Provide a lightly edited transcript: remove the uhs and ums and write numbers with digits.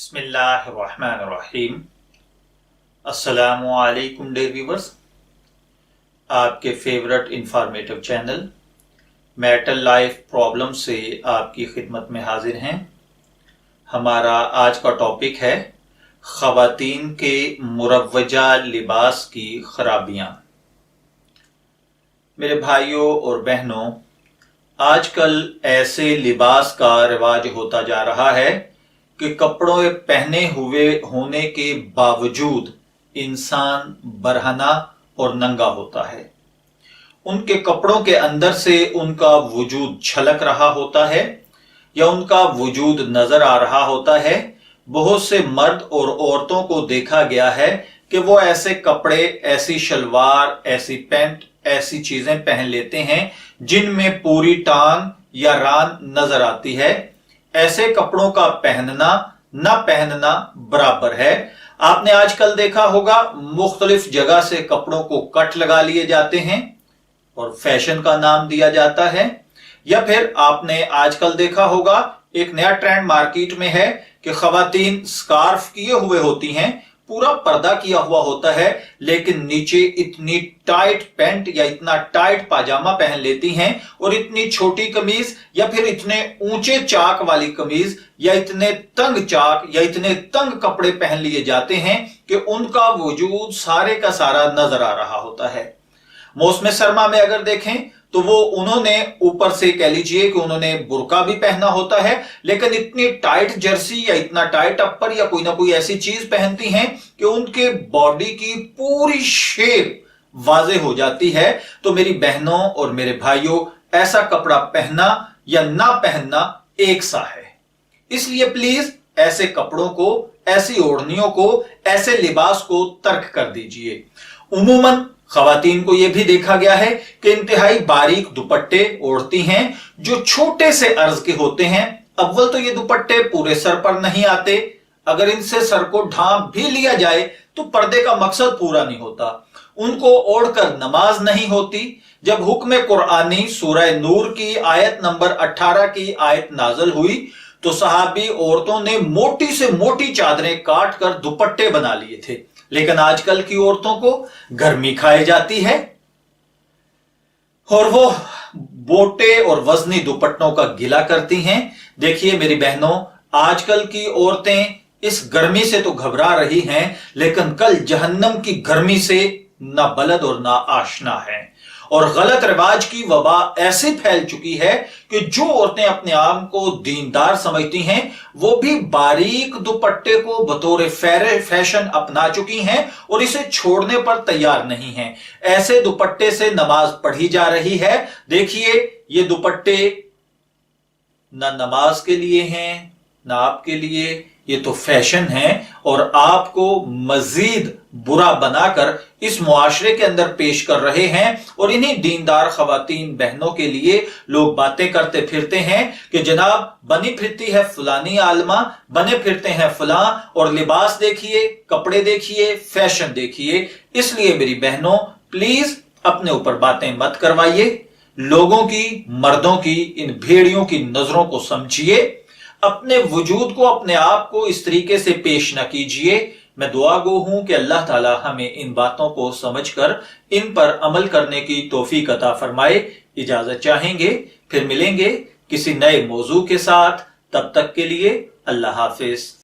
बिस्मिल्लाहिर्रहमानिर्रहीम। अस्सलामुअलैकुम dear viewers, आपके favourite informative channel marital life problem से आपकी खिदमत में हाजिर हैं। हमारा आज का टॉपिक है ख़वातीन के मुरव्वजा लिबास की खराबियां। मेरे भाइयों और बहनों, आजकल ऐसे लिबास का रिवाज होता जा रहा है कि कपड़ों पहने हुए होने के बावजूद इंसान बरहना और नंगा होता है। उनके कपड़ों के अंदर से उनका वजूद झलक रहा होता है या उनका वजूद नजर आ रहा होता है। बहुत से मर्द और औरतों को देखा गया है कि वो ऐसे कपड़े, ऐसी शलवार, ऐसी पैंट, ऐसी चीजें पहन लेते हैं जिनमें पूरी टांग या रान नजर आती है। ऐसे कपड़ों का पहनना ना पहनना बराबर है। आपने आजकल देखा होगा मुख्तलिफ जगह से कपड़ों को कट लगा लिए जाते हैं और फैशन का नाम दिया जाता है। या फिर आपने आजकल देखा होगा एक नया ट्रेंड मार्केट में है कि खवातीन स्कार्फ किए हुए होती हैं, पूरा पर्दा किया हुआ होता है, लेकिन नीचे इतनी टाइट पैंट या इतना टाइट पाजामा पहन लेती हैं और इतनी छोटी कमीज या फिर इतने ऊंचे चाक वाली कमीज या इतने तंग चाक या इतने तंग कपड़े पहन लिए जाते हैं कि उनका वजूद सारे का सारा नजर आ रहा होता है। मौसम सरमा में अगर देखें तो वो उन्होंने ऊपर से कह लीजिए कि उन्होंने बुर्का भी पहना होता है, लेकिन इतनी टाइट जर्सी या इतना टाइट अपर या कोई ना कोई ऐसी चीज पहनती हैं कि उनके बॉडी की पूरी शेप वाजे हो जाती है। तो मेरी बहनों और मेरे भाइयों, ऐसा कपड़ा पहनना या ना पहनना एक सा है। इसलिए प्लीज ऐसे कपड़ों को, ऐसी ओढ़नियों को, ऐसे लिबास को तर्क कर दीजिए। उमूमन खवातीन को यह भी देखा गया है कि इंतहाई बारीक दुपट्टे ओढ़ती हैं जो छोटे से अर्ज के होते हैं। अव्वल तो ये दुपट्टे पूरे सर पर नहीं आते, अगर इनसे सर को ढांप भी लिया जाए तो पर्दे का मकसद पूरा नहीं होता। उनको ओढ़कर नमाज नहीं होती। जब हुक्म कुरानी सूरह नूर की आयत नंबर 18 की आयत नाज़िल हुई तो सहाबी औरतों ने मोटी से मोटी चादरें काट कर दुपट्टे बना लिए थे, लेकिन आजकल की औरतों को गर्मी खाई जाती है और वो बोटे और वजनी दुपट्टों का गिला करती हैं। देखिए मेरी बहनों, आजकल की औरतें इस गर्मी से तो घबरा रही हैं, लेकिन कल जहन्नम की गर्मी से ना बलद और ना आशना है। और गलत रिवाज की वबा ऐसी फैल चुकी है कि जो औरतें अपने आप को दीनदार समझती हैं वो भी बारीक दुपट्टे को बतौर फैशन अपना चुकी हैं और इसे छोड़ने पर तैयार नहीं हैं। ऐसे दुपट्टे से नमाज पढ़ी जा रही है। देखिए ये दुपट्टे ना नमाज के लिए हैं ना आपके लिए, ये तो फैशन है और आपको मजीद बुरा बनाकर इस मुआशरे के अंदर पेश कर रहे हैं। और इन्हीं दीनदार खवातीन बहनों के लिए लोग बातें करते फिरते हैं कि जनाब बनी फिरती है फलानी आलमा, बने फिरते हैं फलां, और लिबास देखिए, कपड़े देखिए, फैशन देखिए। इसलिए मेरी बहनों प्लीज अपने ऊपर बातें मत करवाइए। लोगों की, मर्दों की इन भेड़ियों की नजरों को समझिए। अपने वजूद को, अपने आप को इस तरीके से पेश न कीजिए। मैं दुआ गो हूं कि अल्लाह ताला हमें इन बातों को समझकर इन पर अमल करने की तौफीक अता फरमाए। इजाजत चाहेंगे, फिर मिलेंगे किसी नए मौजू के साथ। तब तक के लिए अल्लाह हाफिज।